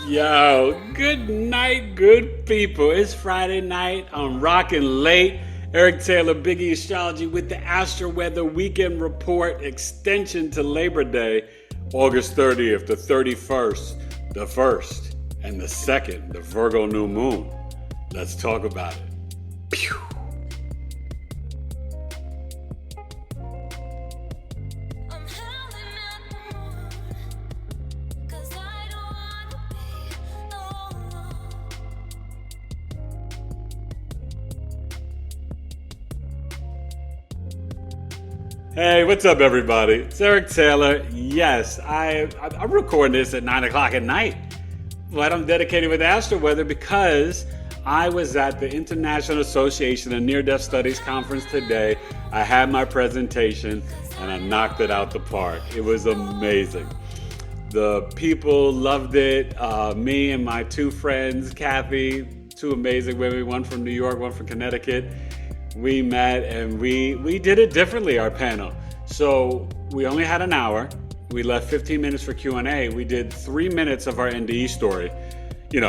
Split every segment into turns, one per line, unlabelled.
Yo, good night, good people. It's Friday night. I'm rocking late. Eric Taylor, BigEAstro with the Astro-Weather Weekend Report extension to Labor Day, August 30th, the 31st, the 1st, and the 2nd, the Virgo new moon. Let's talk about it. Pew. Hey, what's up, everybody? It's Eric Taylor. Yes, I'm recording this at 9 o'clock at night, but I'm dedicated with Astro-Weather because I was at the International Association of Near-Death Studies conference today. I had my presentation, and I knocked it out the park. It was amazing. The people loved it. Me and my two friends, Kathy, two amazing women, one from New York, one from Connecticut. We met and we did it differently, our panel. So we only had an hour. We left 15 minutes for Q&A. We did 3 minutes of our NDE story,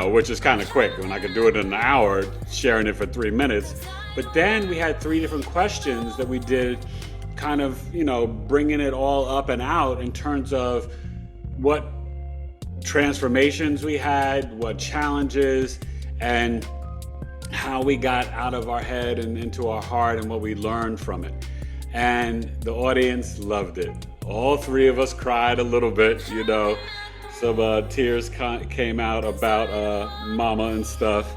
which is kind of quick. When I could do it in an hour, sharing it for 3 minutes. But then we had 3 different questions that we did kind of, bringing it all up and out in terms of what transformations we had, what challenges, and how we got out of our head and into our heart and what we learned from it. And the audience loved it. All 3 of us cried a little bit, some tears came out about mama and stuff,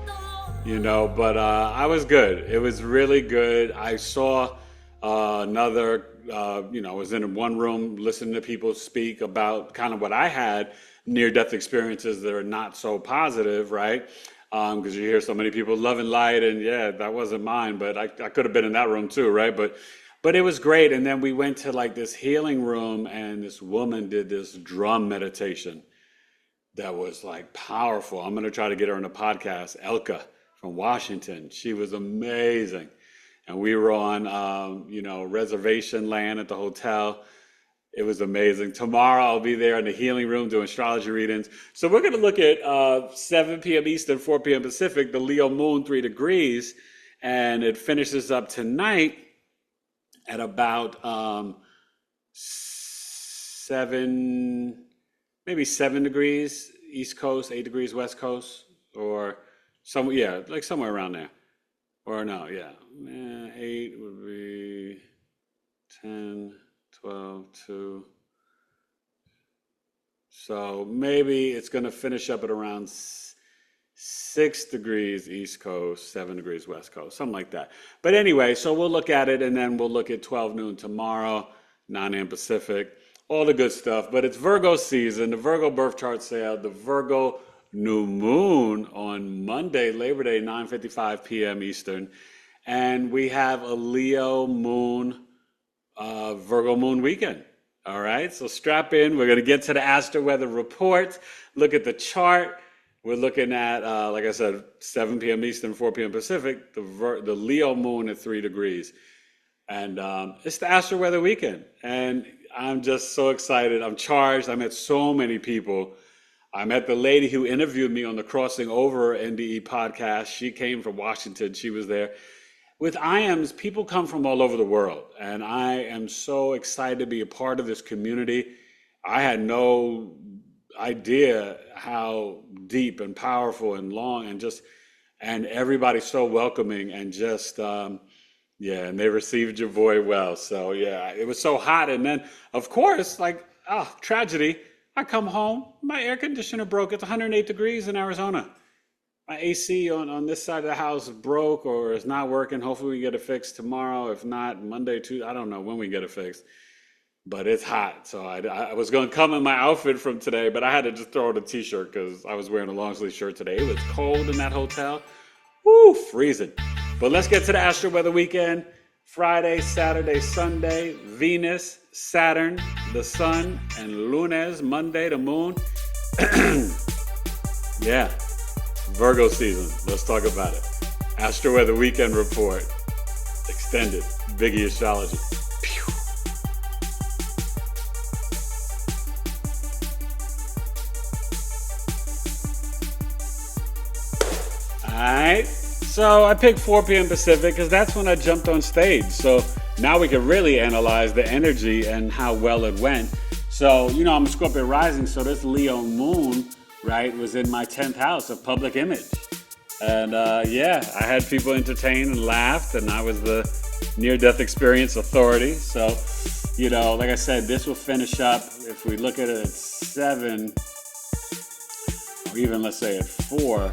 but I was good. It was really good. I saw another, I was in one room listening to people speak about kind of what I had, near-death experiences that are not so positive, right? Because you hear so many people loving light, and yeah, that wasn't mine, but I could have been in that room too, right? But it was great. And then we went to like this healing room, and this woman did this drum meditation that was like powerful. I'm gonna try to get her on a podcast. Elka from Washington, she was amazing, and we were on reservation land at the hotel. It was amazing. Tomorrow I'll be there in the healing room doing astrology readings. So we're going to look at 7 p.m. Eastern, 4 p.m. Pacific, the Leo moon, 3 degrees. And it finishes up tonight at about 7 degrees East Coast, 8 degrees West Coast, or somewhere around there. Or no, 8 would be 10, 12, 2. So maybe it's going to finish up at around 6 degrees East Coast, 7 degrees West Coast, something like that. But anyway, so we'll look at it, and then we'll look at 12 noon tomorrow, 9 a.m. Pacific, all the good stuff. But it's Virgo season, the Virgo birth chart sale, the Virgo new moon on Monday, Labor Day, 9:55 p.m. Eastern. And we have a Leo moon, Virgo moon weekend. All right, so strap in. We're going to get to the Astro-Weather report, look at the chart. We're looking at, like I said, 7 p.m. Eastern, 4 p.m. Pacific, the Leo moon at 3 degrees. And it's the Astro-Weather weekend. And I'm just so excited. I'm charged. I met so many people. I met the lady who interviewed me on the Crossing Over NDE podcast. She came from Washington. She was there. With IAMS, people come from all over the world, and I am so excited to be a part of this community. I had no idea how deep and powerful and long and everybody's so welcoming and just, and they received your boy well. So yeah, it was so hot. And then of course, tragedy, I come home, my air conditioner broke. It's 108 degrees in Arizona. My AC on this side of the house broke or is not working. Hopefully we get it fixed tomorrow. If not, Monday, Tuesday. I don't know when we get it fixed. But it's hot. So I was going to come in my outfit from today, but I had to just throw on a t-shirt because I was wearing a long sleeve shirt today. It was cold in that hotel. Woo, freezing. But let's get to the Astro-Weather weekend. Friday, Saturday, Sunday, Venus, Saturn, the Sun, and Lunes, Monday, the Moon. Yeah. Virgo season. Let's talk about it. Astro-Weather weekend report. Extended. BigEAstro. Alright, so I picked 4 p.m. Pacific because that's when I jumped on stage. So now we can really analyze the energy and how well it went. So, I'm a Scorpio rising, so this Leo moon, right, was in my 10th house of public image. And I had people entertain and laughed, and I was the near-death experience authority. So, like I said, this will finish up, if we look at it at 7, or even let's say at 4,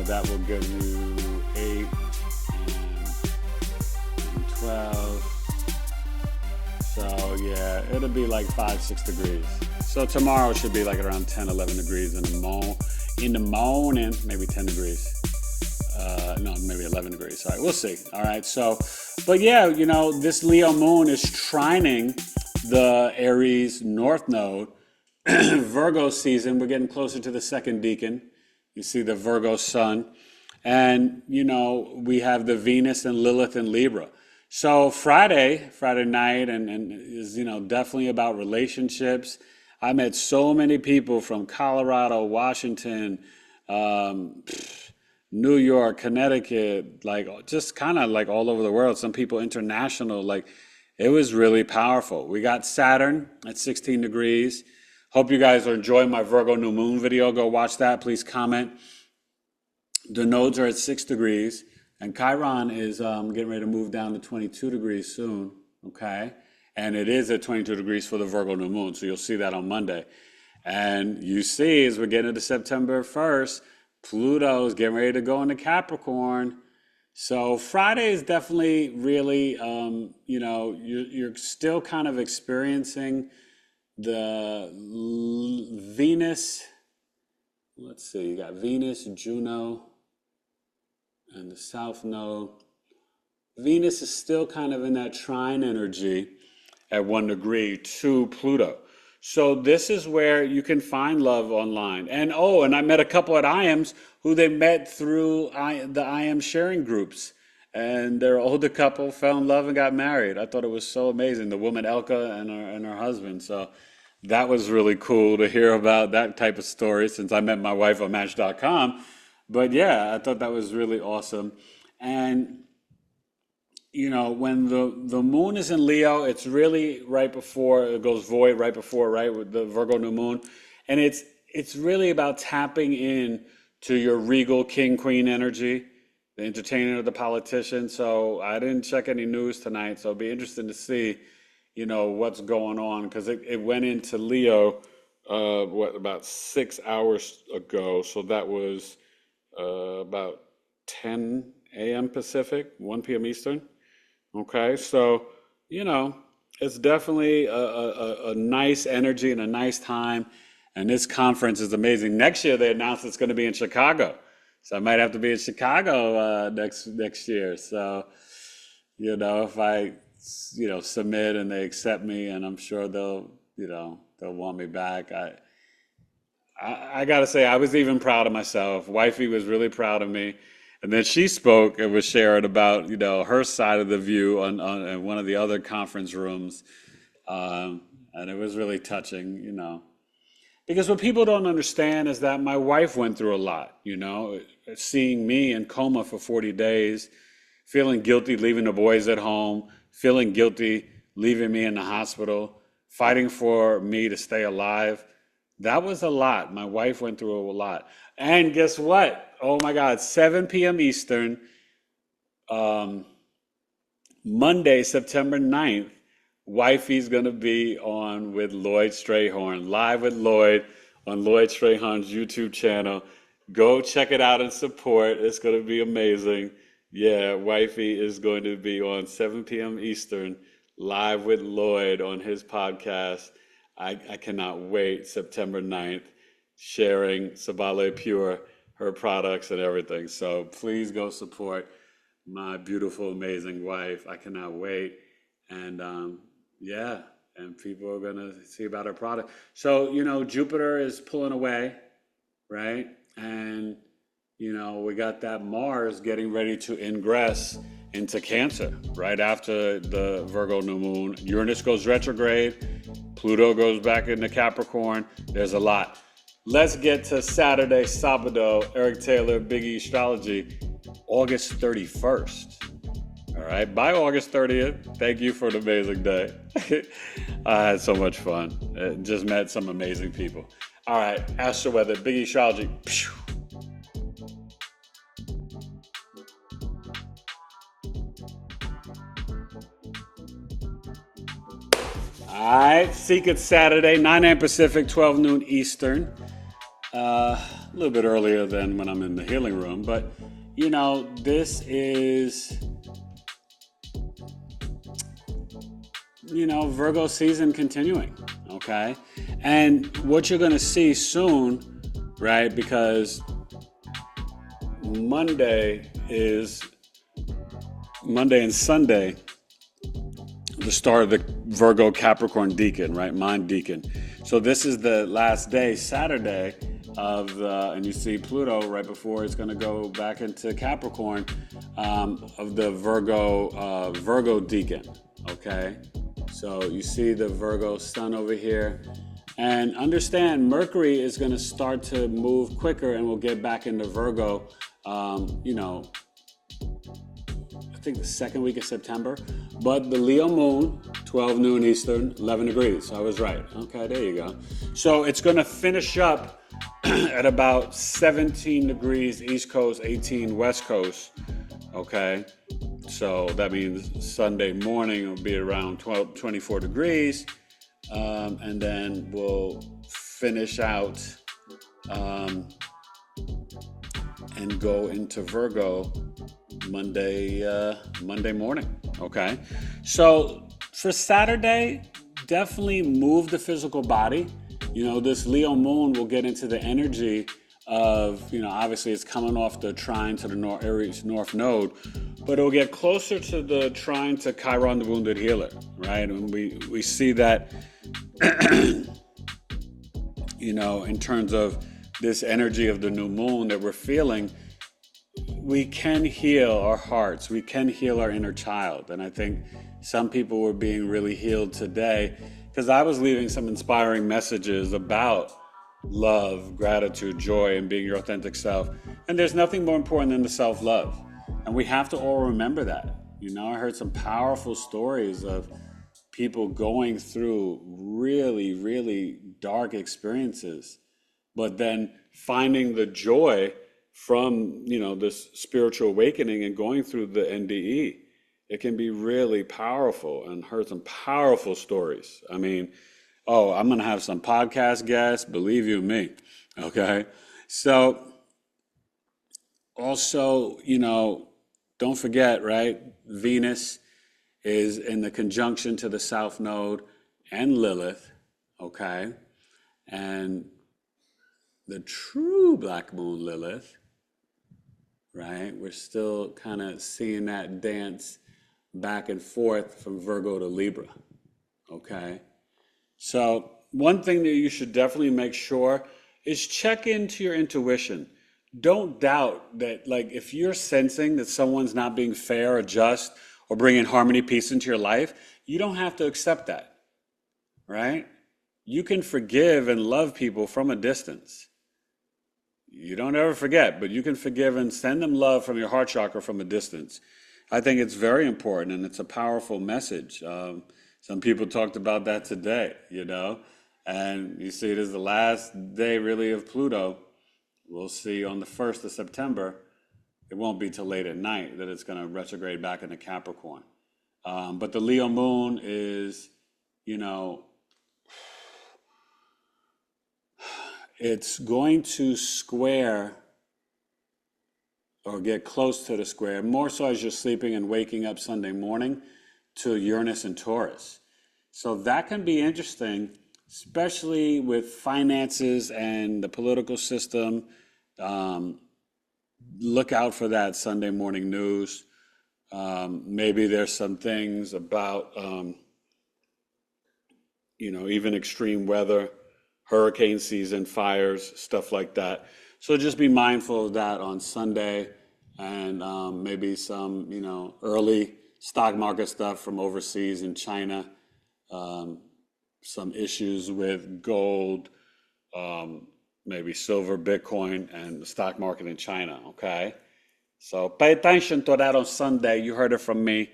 that will give you 8 and 12. So, yeah, it'll be like 5-6 degrees. So tomorrow should be like around 10, 11 degrees in the morning, maybe 10 degrees. No, maybe 11 degrees. Sorry, we'll see. All right. So, but yeah, this Leo moon is trining the Aries North Node. Virgo season. We're getting closer to the second decan. You see the Virgo sun. And, we have the Venus and Lilith in Libra. So Friday night and is, definitely about relationships. I met so many people from Colorado, Washington, New York, Connecticut, like just kind of like all over the world. Some people international, like it was really powerful. We got Saturn at 16 degrees. Hope you guys are enjoying my Virgo new moon video. Go watch that. Please comment. The nodes are at 6 degrees. And Chiron is getting ready to move down to 22 degrees soon. Okay. And it is at 22 degrees for the Virgo new moon. So you'll see that on Monday. And you see, as we're getting into September 1st, Pluto is getting ready to go into Capricorn. So Friday is definitely really, you're still kind of experiencing the Venus. Let's see, you got Venus, Juno, and the South Node. Venus is still kind of in that trine energy at 1 degree to Pluto. So this is where you can find love online. And I met a couple at IAMs who they met through the IAM sharing groups. And they're an older couple, fell in love and got married. I thought it was so amazing. The woman Elka and her husband. So that was really cool to hear about that type of story since I met my wife on Match.com. But yeah, I thought that was really awesome. And when the moon is in Leo, it's really right before it goes void, right before, right, with the Virgo new moon. And it's really about tapping in to your regal king, queen energy, the entertainer, the politician. So I didn't check any news tonight. So it'll be interesting to see, what's going on. Because it went into Leo, about 6 hours ago. So that was about 10 a.m. Pacific, 1 p.m. Eastern. Okay, so, it's definitely a nice energy and a nice time. And this conference is amazing. Next year, they announced it's going to be in Chicago. So I might have to be in Chicago next year. So, if I, submit and they accept me, and I'm sure they'll want me back. I got to say, I was even proud of myself. Wifey was really proud of me. And then she spoke and was sharing about, her side of the view on one of the other conference rooms. And it was really touching, Because what people don't understand is that my wife went through a lot, seeing me in coma for 40 days, feeling guilty leaving the boys at home, feeling guilty leaving me in the hospital, fighting for me to stay alive. That was a lot. My wife went through a lot. And guess what? Oh my God, 7 p.m. Eastern, Monday, September 9th, Wifey's going to be on with Lloyd Strayhorn, live with Lloyd on Lloyd Strayhorn's YouTube channel. Go check it out and support. It's going to be amazing. Yeah, Wifey is going to be on 7 p.m. Eastern, live with Lloyd on his podcast. I cannot wait. September 9th, sharing Sabale Pure, her products and everything. So please go support my beautiful, amazing wife. I cannot wait. And and people are going to see about her product. So, Jupiter is pulling away, right? And, we got that Mars getting ready to ingress into Cancer right after the Virgo new moon. Uranus goes retrograde. Pluto goes back into Capricorn. There's a lot. Let's get to Saturday, Sabado, Eric Taylor, Astrology, August 31st. All right, by August 30th, thank you for an amazing day. I had so much fun. Just met some amazing people. All right, Astro-Weather, Astrology. All right, Secret Saturday, 9 a.m. Pacific, 12 noon Eastern. A little bit earlier than when I'm in the healing room, but this is, Virgo season continuing, okay? And what you're going to see soon, right, because Monday and Sunday, the start of the Virgo Capricorn Decan, right? Mind Decan. So this is the last day, Saturday, and you see Pluto right before it's going to go back into Capricorn, of the Virgo Decan, okay? So you see the Virgo sun over here. And understand, Mercury is going to start to move quicker and we'll get back into Virgo, I think the second week of September. But the Leo moon, 12 noon Eastern, 11 degrees. I was right. Okay, there you go. So it's going to finish up at about 17 degrees East Coast, 18 West Coast. Okay, so that means Sunday morning will be around 24 degrees. And then we'll finish out and go into Virgo Monday morning. Okay, so for Saturday, definitely move the physical body. This Leo moon will get into the energy of, obviously it's coming off the trine to the Aries North Node, but it'll get closer to the trine to Chiron, the wounded healer, right? And we see that, in terms of this energy of the new moon that we're feeling. We can heal our hearts. We can heal our inner child. And I think some people were being really healed today because I was leaving some inspiring messages about love, gratitude, joy, and being your authentic self. And there's nothing more important than the self-love. And we have to all remember that. I heard some powerful stories of people going through really, really dark experiences, but then finding the joy from, this spiritual awakening and going through the NDE. It can be really powerful, and heard some powerful stories. I mean, I'm going to have some podcast guests, believe you me. Okay. So also, don't forget, right? Venus is in the conjunction to the South Node and Lilith. Okay. And the true black moon Lilith, right? We're still kind of seeing that dance back and forth from Virgo to Libra, okay? So one thing that you should definitely make sure is check into your intuition. Don't doubt that, if you're sensing that someone's not being fair or just or bringing harmony, peace into your life, you don't have to accept that, right? You can forgive and love people from a distance. You don't ever forget, but you can forgive and send them love from your heart chakra from a distance. I think it's very important, and it's a powerful message. Some people talked about that today, and you see it is the last day really of Pluto. We'll see on the 1st of September, it won't be till late at night that it's going to retrograde back into Capricorn. But the Leo moon is, it's going to square or get close to the square, more so as you're sleeping and waking up Sunday morning, to Uranus and Taurus. So that can be interesting, especially with finances and the political system. Look out for that Sunday morning news. Maybe there's some things about, even extreme weather, hurricane season, fires, stuff like that. So just be mindful of that on Sunday, and maybe some, early stock market stuff from overseas in China, some issues with gold, maybe silver, Bitcoin, and the stock market in China. Okay. So pay attention to that on Sunday. You heard it from me.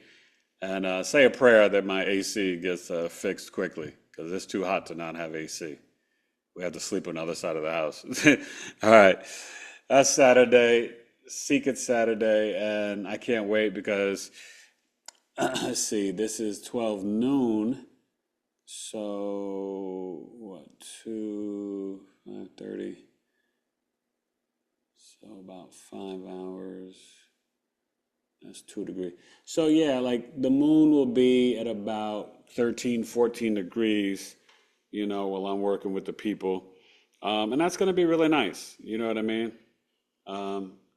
And say a prayer that my AC gets fixed quickly because it's too hot to not have AC. We have to sleep on the other side of the house. All right. That's Saturday. Seek It Saturday. And I can't wait because, let's see, this is 12 noon. So, what, 2, 5:30? So about 5 hours. That's 2 degrees. So yeah, like the moon will be at about 13, 14 degrees, while I'm working with the people. And that's going to be really nice. You know what I mean?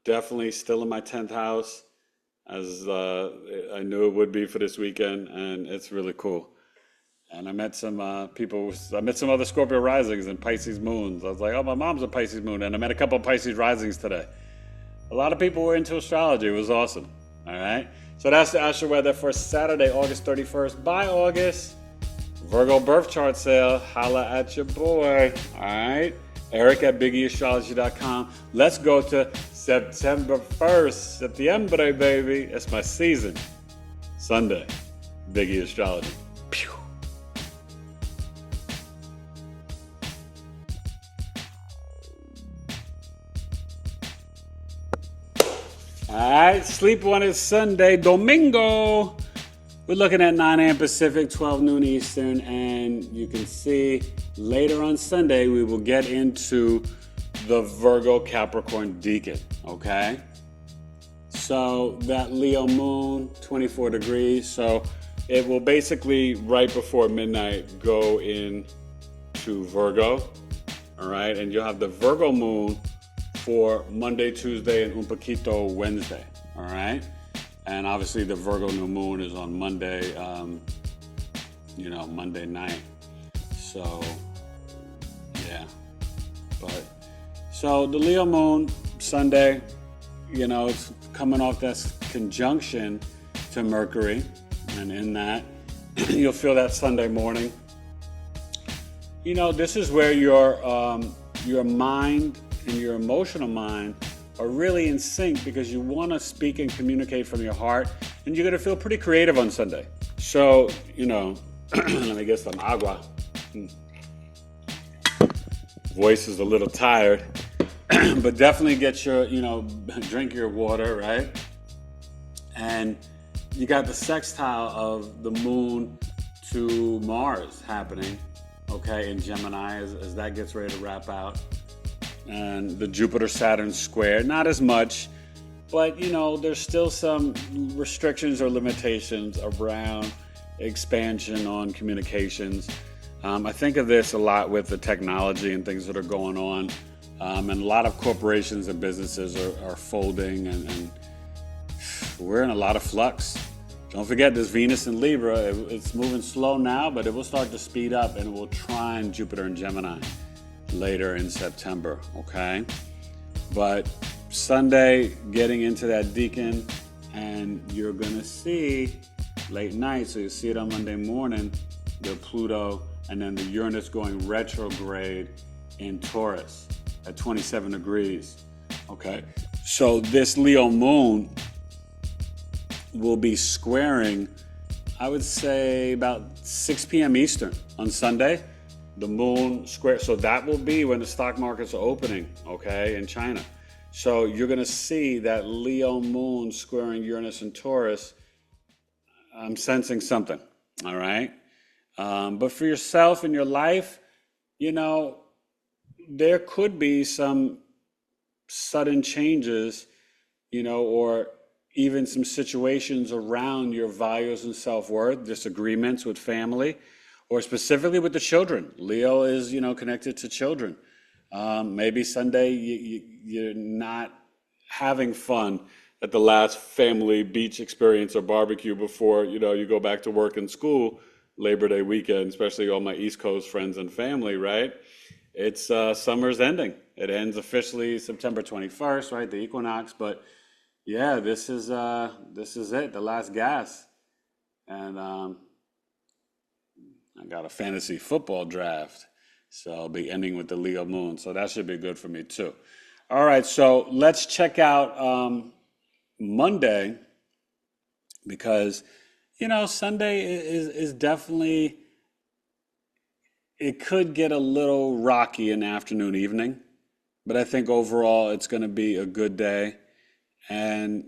Definitely still in my 10th house, as I knew it would be for this weekend. And it's really cool. And I met some I met some other Scorpio risings and Pisces moons. I was like, oh, my mom's a Pisces moon. And I met a couple of Pisces risings today. A lot of people were into astrology. It was awesome. All right. So that's the Astro Weather for Saturday, August 31st. By August, Virgo birth chart sale. Holla at your boy. All right. Eric at BigEAstrology.com. Let's go to September 1st. Septiembre, baby. That's my season. Sunday. BigE Astrology. Pew. All right, sleep one is Sunday, Domingo. We're looking at 9 a.m. Pacific, 12 noon Eastern, and you can see later on Sunday we will get into the Virgo Capricorn Decan, okay? So that Leo moon, 24 degrees, so it will basically right before midnight go into Virgo, all right? And you'll have the Virgo moon for Monday, Tuesday, and un poquito Wednesday, all right? And obviously the Virgo new moon is on Monday, Monday night. So, yeah. So the Leo moon, Sunday, it's coming off that conjunction to Mercury. And in that, you'll feel that Sunday morning. This is where your mind and your emotional mind are really in sync because you want to speak and communicate from your heart, and you're going to feel pretty creative on Sunday. So, let me get some agua. Voice is a little tired, but definitely get your, drink your water, right? And you got the sextile of the moon to Mars happening, okay, in Gemini as that gets ready to wrap out. And the Jupiter-Saturn square, not as much, but there's still some restrictions or limitations around expansion on communications. I think of this a lot with the technology and things that are going on, and a lot of corporations and businesses are folding, and we're in a lot of flux. Don't forget this Venus in Libra, it's moving slow now, but it will start to speed up, and it will trine Jupiter and Gemini later in September, okay? But Sunday, getting into that Decan, and you're gonna see late night, so you see it on Monday morning, the Pluto, and then the Uranus going retrograde in Taurus at 27 degrees, okay? So this Leo moon will be squaring, I would say about 6 p.m. Eastern on Sunday. The moon square, so that will be when the stock markets are opening, okay, in China. So you're going to see that Leo moon squaring Uranus and Taurus. I'm sensing something, all right? But for yourself in your life, there could be some sudden changes, or even some situations around your values and self-worth, disagreements with family, or specifically with the children. Leo is, connected to children. Maybe Sunday you're not having fun at the last family beach experience or barbecue before, you go back to work and school Labor Day weekend, especially all my East Coast friends and family, right? It's summer's ending. It ends officially September 21st, right? The equinox. But yeah, this is it, the last gas. And I got a fantasy football draft So I'll be ending with the Leo moon. So that should be good for me too. All right, so let's check out Monday because, Sunday is definitely, it could get a little rocky in the afternoon, evening, but I think overall it's going to be a good day. And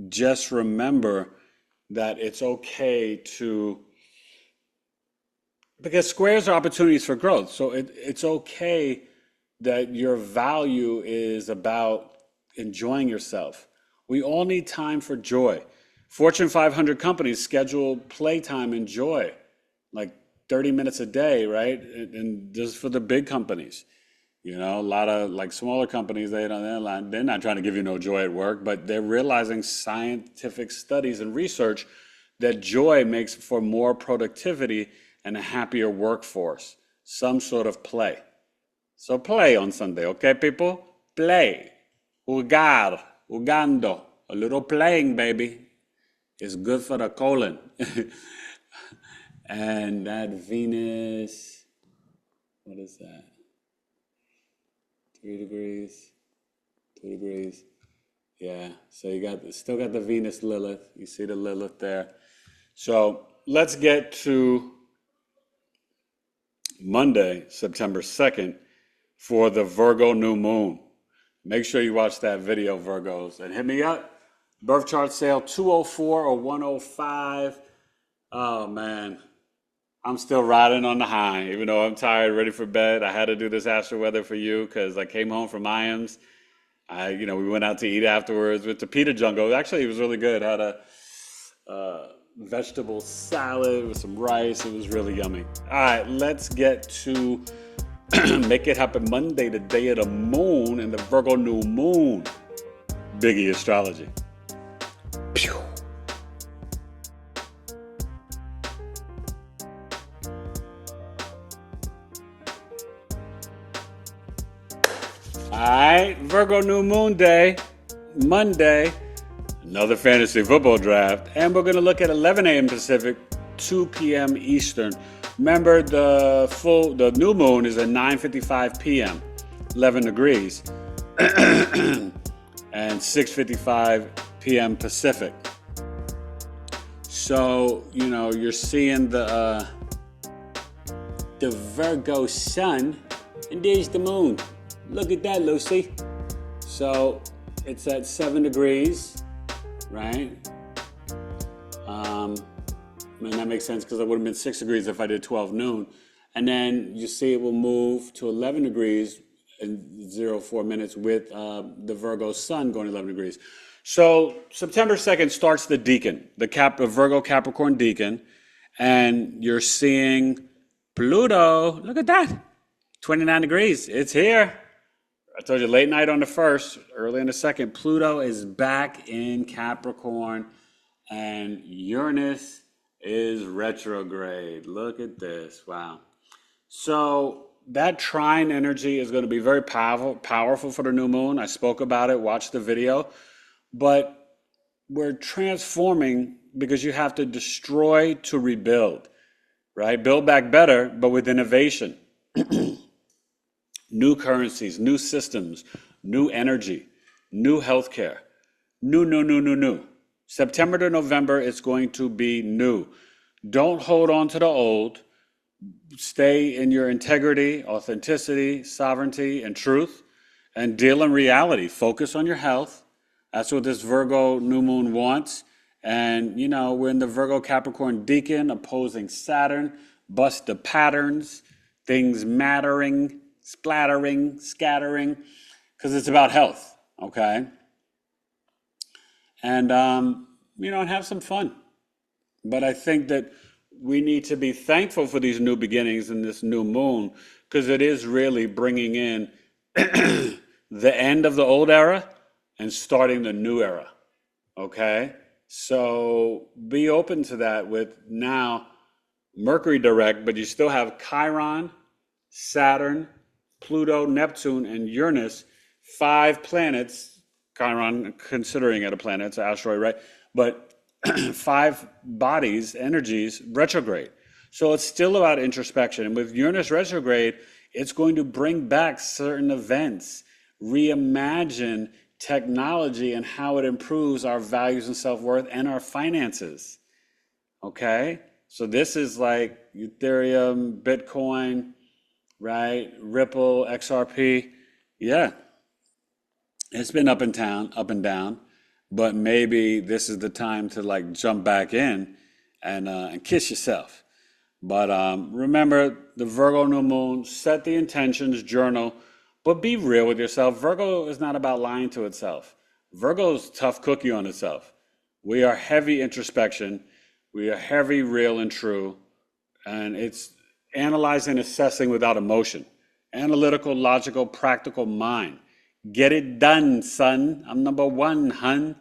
just remember that it's okay because squares are opportunities for growth. So it's okay that your value is about enjoying yourself. We all need time for joy. Fortune 500 companies schedule playtime and joy, like 30 minutes a day, right? And this is for the big companies. A lot of like smaller companies, they're not trying to give you no joy at work, but they're realizing scientific studies and research that joy makes for more productivity and a happier workforce. Some sort of play. So play on Sunday, okay, people? Play. Jugando. A little playing, baby. It's good for the colon. And that Venus, what is that? 3 degrees, 2 degrees. Yeah, so you still got the Venus Lilith. You see the Lilith there. So let's get to Monday, September 2nd, for the Virgo new moon. Make sure you watch that video, Virgos, and hit me up. Birth chart sale 204 or 105. Oh man, I'm still riding on the high, even though I'm tired, ready for bed. I had to do this Astro-Weather for you because I came home from Iams. We went out to eat afterwards with the pita jungle. Actually, it was really good. Had a vegetable salad with some rice. It was really yummy. All right, let's get to Make It Happen Monday, the day of the moon and the Virgo new moon. BigEAstro. Pew. All right, Virgo new moon day, Monday, another fantasy football draft, and we're going to look at 11 a.m. Pacific, 2 p.m. Eastern. Remember, the new moon is at 9:55 p.m., 11 degrees, and 6:55 p.m. Pacific. So, you're seeing the Virgo sun, and there's the moon. Look at that, Lucy. So it's at 7 degrees, right? And that makes sense because it would have been 6 degrees if I did 12 noon. And then you see it will move to 11 degrees in 04 minutes with the Virgo sun going 11 degrees. So September 2nd starts the decan, the Virgo Capricorn decan, and you're seeing Pluto. Look at that, 29 degrees. It's here. I told you late night on the 1st, early in the 2nd, Pluto is back in Capricorn and Uranus is retrograde. Look at this. Wow. So that trine energy is going to be very powerful for the new moon. I spoke about it, watch the video. But we're transforming because you have to destroy to rebuild, right? Build back better, but with innovation. New currencies, new systems, new energy, new healthcare, new. September to November, it's going to be new. Don't hold on to the old. Stay in your integrity, authenticity, sovereignty, and truth, and deal in reality. Focus on your health. That's what this Virgo new moon wants. And, we're in the Virgo Capricorn decan opposing Saturn. Bust the patterns, things mattering, splattering, scattering, because it's about health, okay? And, and have some fun. But I think that we need to be thankful for these new beginnings in this new moon, because it is really bringing in the end of the old era and starting the new era, okay? So be open to that with now Mercury direct, but you still have Chiron, Saturn, Pluto, Neptune, and Uranus, 5 planets, Chiron considering it a planet, it's an asteroid, right? But 5 bodies, energies, retrograde. So it's still about introspection. And with Uranus retrograde, It's going to bring back certain events, reimagine technology and how it improves our values and self-worth and our finances. Okay? So this is like Ethereum, Bitcoin, right? Ripple, XRP. Yeah, it's been up and down, but maybe this is the time to like jump back in and kiss yourself. But remember the Virgo new moon, set the intentions, journal, but be real with yourself. Virgo is not about lying to itself. Virgo's tough cookie on itself. We are heavy introspection. We are heavy, real, and true. And it's analyzing, assessing without emotion. Analytical, logical, practical mind. Get it done, son. I'm number one, hun.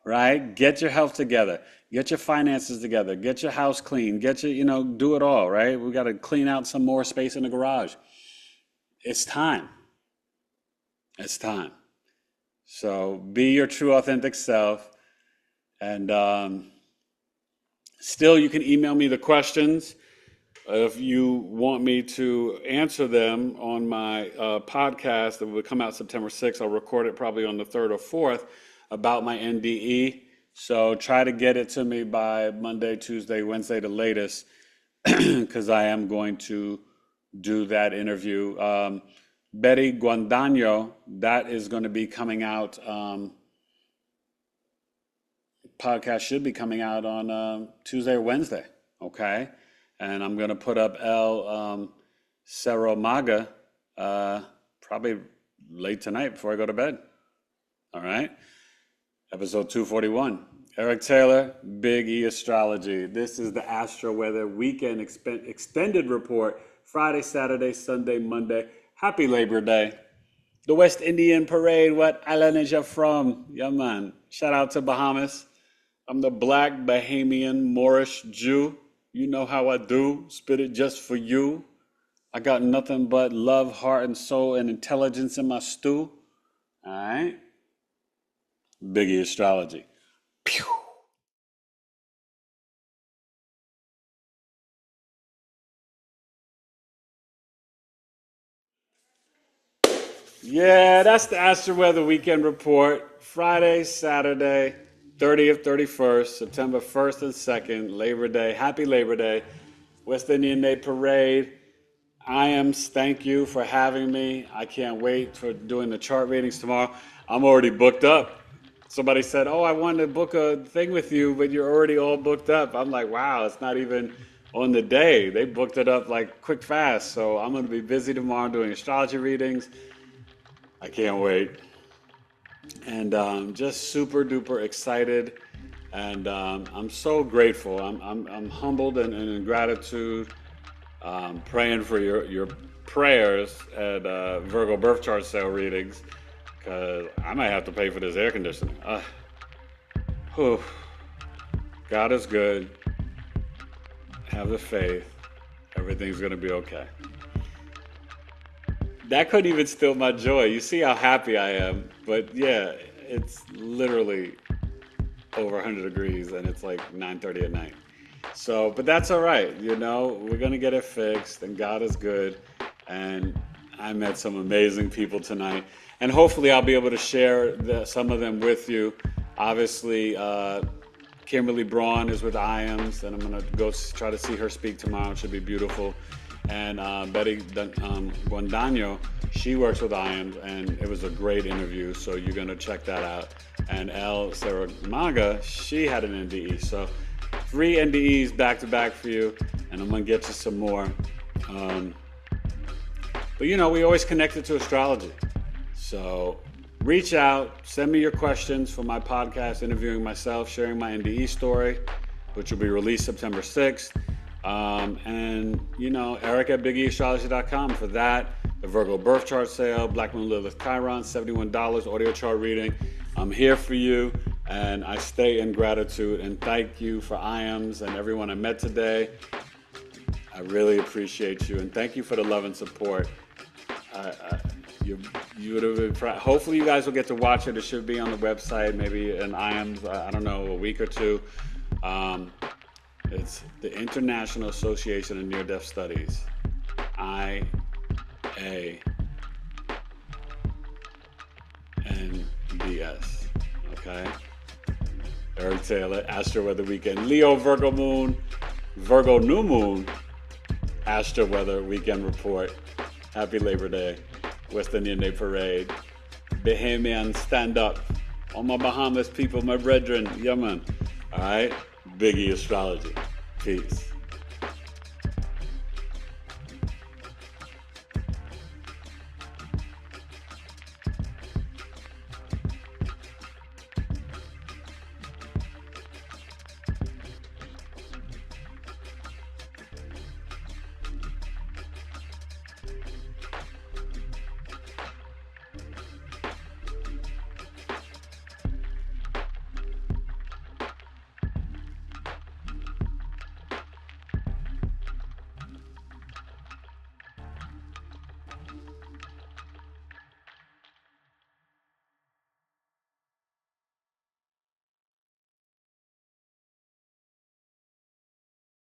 Right? Get your health together. Get your finances together. Get your house clean. Get your, do it all, right? We got to clean out some more space in the garage. It's time. It's time. So be your true, authentic self. And still, you can email me the questions if you want me to answer them on my podcast that will come out September 6th. I'll record it probably on the 3rd or 4th about my NDE. So try to get it to me by Monday, Tuesday, Wednesday, the latest, because I am going to do that interview. Betty Guadagno, that is going to be coming out. Podcast should be coming out on Tuesday or Wednesday, okay? And I'm going to put up El Cerro-Maga probably late tonight before I go to bed, all right? Episode 241. Eric Taylor, Big E Astrology. This is the Astro-Weather Weekend Extended Report. Friday, Saturday, Sunday, Monday. Happy Labor Day. The West Indian Parade. What island is you from? Yeah, man. Shout out to Bahamas. I'm the Black Bahamian Moorish Jew. You know how I do. Spit it just for you. I got nothing but love, heart, and soul, and intelligence in my stew. All right? BigEAstro Astrology. Pew. Yeah, that's the Astro-Weather Weekend Report. Friday, Saturday, 30th, 31st, September 1st and 2nd, Labor Day. Happy Labor Day. West Indian Day Parade. IAMS, thank you for having me. I can't wait for doing the chart readings tomorrow. I'm already booked up. Somebody said, oh, I wanted to book a thing with you, but you're already all booked up. I'm like, wow, it's not even on the day. They booked it up like quick, fast. So I'm going to be busy tomorrow doing astrology readings. I can't wait. And just super duper excited. And I'm so grateful. I'm humbled and in gratitude. Praying for your prayers at Virgo birth chart sale readings, because I might have to pay for this air conditioning. God is good. Have the faith. Everything's going to be okay. That couldn't even steal my joy. You see how happy I am. But yeah, it's literally over 100 degrees and it's like 9:30 at night. So, but that's all right. We're going to get it fixed, and God is good. And I met some amazing people tonight. And hopefully I'll be able to share some of them with you. Obviously, Kimberly Braun is with IAMS, and I'm going to go try to see her speak tomorrow. It should be beautiful. And Betty Guadagno, she works with IAMS, and it was a great interview. So you're going to check that out. And El Cerro-Maga, she had an NDE. So 3 NDEs back to back for you, and I'm going to get you some more. But we always connect it to astrology. So reach out, send me your questions for my podcast, interviewing myself, sharing my NDE story, which will be released September 6th. And Eric at BigEAstrology.com for that. The Virgo birth chart sale, Black Moon Lilith Chiron, $71 audio chart reading. I'm here for you, and I stay in gratitude, and thank you for IAMS and everyone I met today. I really appreciate you, and thank you for the love and support. You would have been proud. Hopefully you guys will get to watch it. It should be on the website, maybe in IAMS, I don't know, a week or two. It's the International Association of Near-Death Studies, IANDS. BigEANDBS. Okay? Eric Taylor, Astro-Weather Weekend. Leo, Virgo Moon, Virgo New Moon, Astro-Weather Weekend Report. Happy Labor Day. West Indian Day Parade. Bahamian stand up. All my Bahamas people, my brethren. Yeah, man. All right? BigEAstrology. Peace.